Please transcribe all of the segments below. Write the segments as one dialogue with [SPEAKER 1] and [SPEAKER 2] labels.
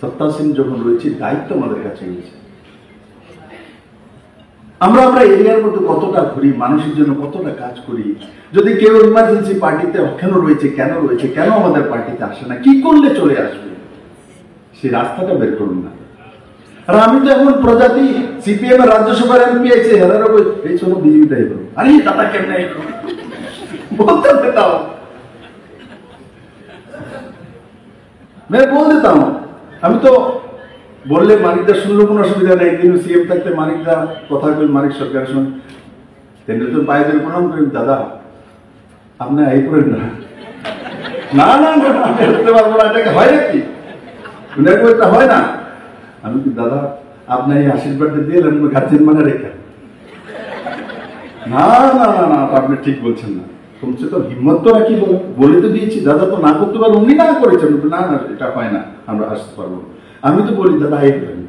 [SPEAKER 1] সত্তাসীন যখন রয়েছে, দায়িত্ব আমাদের কাছে রয়েছে। আমরা এরিয়ার মধ্যে কতটা ঘুরি, মানুষের জন্য কতটা কাজ করি। যদি কেউ ইমার্জেন্সি পার্টিতে কেন রয়েছে, কেন আমাদের পার্টিতে আসে না, কি করলে চলে আসবে, সেই রাস্তাটা বের করুন না। আর আমি তো এখন প্রজাতি সিপিএম এর রাজ্যসভার এমপি আছে, এই চলো বিজেপিতে এলো, আরে দাদা কেমনে বলতে পেতাম, বল দিতাম। আমি তো বললে মানিকদা শুনলো কোনো অসুবিধা নেই, কিন্তু সিএম থাকতে মানিকদা কথা কই, মানিক সরকারের সঙ্গে তেন্দ্র পায়ে ধরে প্রণাম করি, দাদা আপনি এই করেন না, না না না আমি হতে পারবো না, এটাকে হয় নাকি, এটা হয় না। আমি কি দাদা আপনি এই আশীর্বাদটা দিয়ে গাছের মানে রেখে, না না না না আপনি ঠিক বলছেন না, কমসে কম হিম্মত তো নাকি বলে তো দিয়েছি, দাদা তো না করতে পারবো, উনি না করেছেন, না না এটা হয় না, আমরা আসতে পারবো। আমি তো বলি দাদা এই করেন,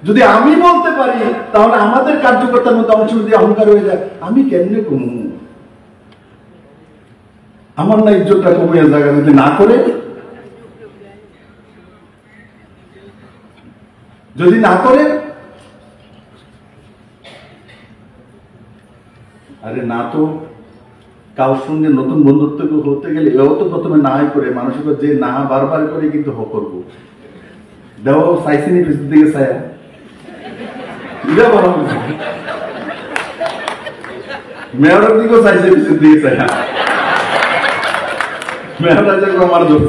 [SPEAKER 1] যদি আমি বলতে পারি তাহলে আমাদের কার্যকর্তার মধ্যে অংশ দিয়ে অহংকার হয়ে যায়, আমি কেমনে কমু, আমার না ইজ্জতটা কমে জায়গা যদি না করে, যদি না করে, আরে না তো কারোর সঙ্গে নতুন বন্ধুত্ব হতে গেলে এও তো প্রথমে না করে মানুষের যে না বারবার করে কিন্তু করবো, দেওয়া চাইছিনি পিছন দিকে ছায়া মেয়রের দিকেও চাইছে পিছন দিকে ছায়া, মেয়র আমার দোষ